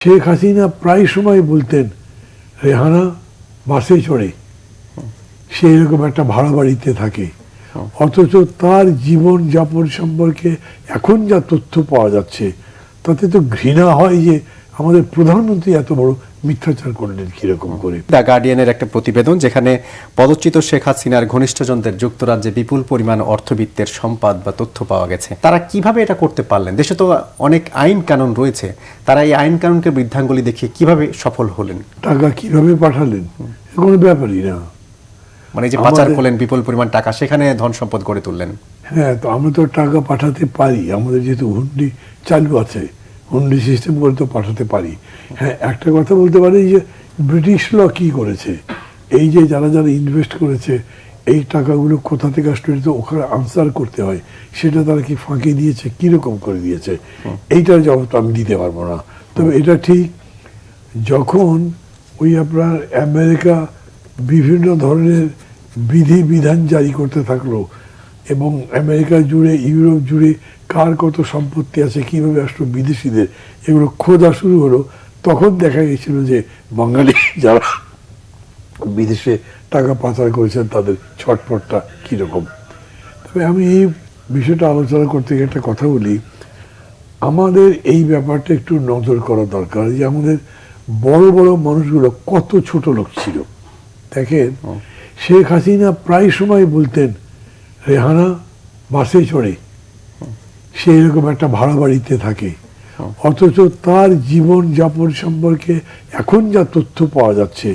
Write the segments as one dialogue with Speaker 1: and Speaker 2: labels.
Speaker 1: শেখ হাসিনা প্রায় সময় বলতেন রেহানা বাসে চড়ে সে এরকম একটা ভাড়া বাড়িতে থাকে, অথচ তার জীবন যাপন সম্পর্কে এখন যা তথ্য পাওয়া যাচ্ছে তাতে তো ঘৃণা হয় যে আমাদের প্রধানমন্ত্রী এত বড় মিথ্যাচার করলেন কিরকম করে।
Speaker 2: দ্য গার্ডিয়ানের একটা প্রতিবেদন যেখানে পদচ্যুত শেখ হাসিনার ঘনিষ্ঠজনদের যুক্তরাজ্যে বিপুল পরিমাণ অর্থবিত্তের সম্পদ বা তথ্য পাওয়া গেছে। তারা কিভাবে এটা করতে পারলেন? দেশে তো অনেক আইন কানুন রয়েছে, তারা এই আইন কানুনকে বৃদ্ধাঙ্গুলি দেখিয়ে কিভাবে সফল হলেন?
Speaker 1: টাকা কিভাবে পাঠালেন কোনো ব্যাপারই না,
Speaker 2: মানে যে পাচার করলেন বিপুল পরিমাণ টাকা, সেখানে ধন সম্পদ গড়ে তুললেন।
Speaker 1: হ্যাঁ, তো আমরা তো টাকা পাঠাতে পারি, আমাদের যেহেতু হুন্ডি চালু আছে, হুন্ডি সিস্টেম করে তো পাঠাতে পারি। হ্যাঁ, একটা কথা বলতে পারি যে ব্রিটিশ ল কি করেছে, এই যে যারা যারা ইনভেস্ট করেছে এই টাকাগুলো কোথা থেকে আসলে তো ওখানে আনসার করতে হয়, সেটা তারা কি ফাঁকি দিয়েছে, কিরকম করে দিয়েছে, এইটার জবাব আমি দিতে পারবো না। তবে এটা ঠিক, যখন ওই আপনার আমেরিকা বিভিন্ন ধরনের বিধি বিধান জারি করতে থাকলো এবং আমেরিকা জুড়ে ইউরোপ জুড়ে কার কত সম্পত্তি আছে, কীভাবে আসলো বিদেশিদের, এগুলো খোঁজা শুরু হলো, তখন দেখা গেছিল যে বাঙালি যারা বিদেশে টাকা পাচার করেছেন তাদের ছটফটটা কীরকম। তবে আমি এই বিষয়টা আলোচনা করতে গিয়ে একটা কথা বলি, আমাদের এই ব্যাপারটা একটু নজর করা দরকার যে আমাদের বড় বড় মানুষগুলো কত ছোট লোক ছিল। দেখেন, শেখ হাসিনা প্রায় সময় বলতেন রেহানা বাসে চড়ে সে এরকম একটা ভাড়া বাড়িতে থাকে, অথচ তার জীবন যাপন সম্পর্কে এখন যা তথ্য পাওয়া যাচ্ছে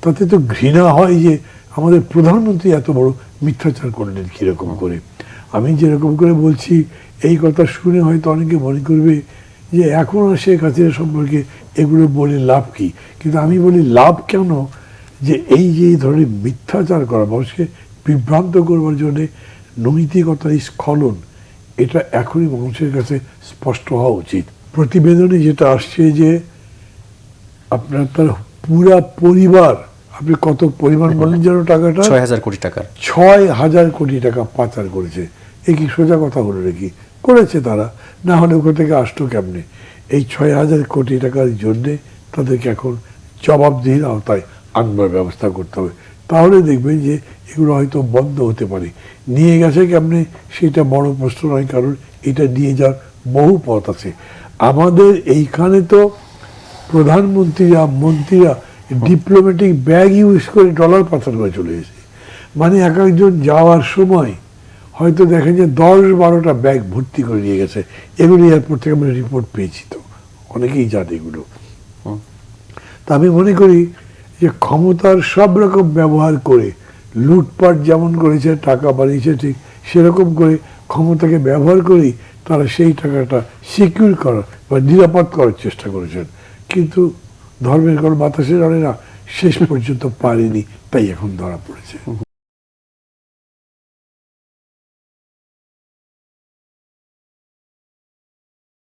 Speaker 1: তাতে তো ঘৃণা হয় যে আমাদের প্রধানমন্ত্রী এত বড় মিথ্যাচার করলেন কিরকম করে। আমি যেরকম করে বলছি এই কথা শুনে হয়তো অনেকে মনে করবে যে এখন আর শেখ হাসিনা সম্পর্কে এগুলো বলে লাভ কি, কিন্তু আমি বলি লাভ কেন, যে এই যে এই ধরনের মিথ্যাচার করা, মানুষকে বিভ্রান্ত করবার জন্য নৈতিকতার এই স্খলন, এটা এখনই মানুষের কাছে স্পষ্ট হওয়া উচিত। প্রতিবেদনে যেটা আসছে যে আপনার তার পুরা পরিবার, আপনি কত পরিমাণ বলেন যেন টাকাটা
Speaker 2: ৬,০০০ কোটি টাকা,
Speaker 1: ৬,০০০ কোটি টাকা পাচার করেছে। এ কি সোজা কথা হলো নাকি? করেছে তারা, না হলে ওখান থেকে আসতো কেমনে? এই ৬,০০০ কোটি টাকার জন্যে তাদেরকে এখন জবাবদিহির আওতায় আনবার ব্যবস্থা করতে হবে, তাহলে দেখবেন যে এগুলো হয়তো বন্ধ হতে পারে। নিয়ে গেছে কেমনে সেটা বড় প্রশ্ন নয়, কারণ এটা নিয়ে যাওয়ার বহু পথ আছে। আমাদের এইখানে তো প্রধানমন্ত্রীরা মন্ত্রীরা ডিপ্লোম্যাটিক ব্যাগ ইউজ করে ডলার পাচার করে চলে এসেছে। মানে এক একজন যাওয়ার সময় হয়তো দেখেন যে ১০-১২টা ব্যাগ ভর্তি করে নিয়ে গেছে। এগুলো এয়ারপোর্ট থেকে আমরা রিপোর্ট পেয়েছি, তো অনেকেই জানে এগুলো। তা আমি মনে করি যে ক্ষমতার সব রকম ব্যবহার করে লুটপাট যেমন করেছে, টাকা বাড়িয়েছে, ঠিক সেরকম করে ক্ষমতাকে ব্যবহার করেই তারা সেই টাকাটা সিকিউর করার বা নিরাপদ করার চেষ্টা করেছেন, কিন্তু ধর্মের কোনো বাতাসে জানে না, শেষ পর্যন্ত পারেনি, তাই এখন ধরা পড়েছে।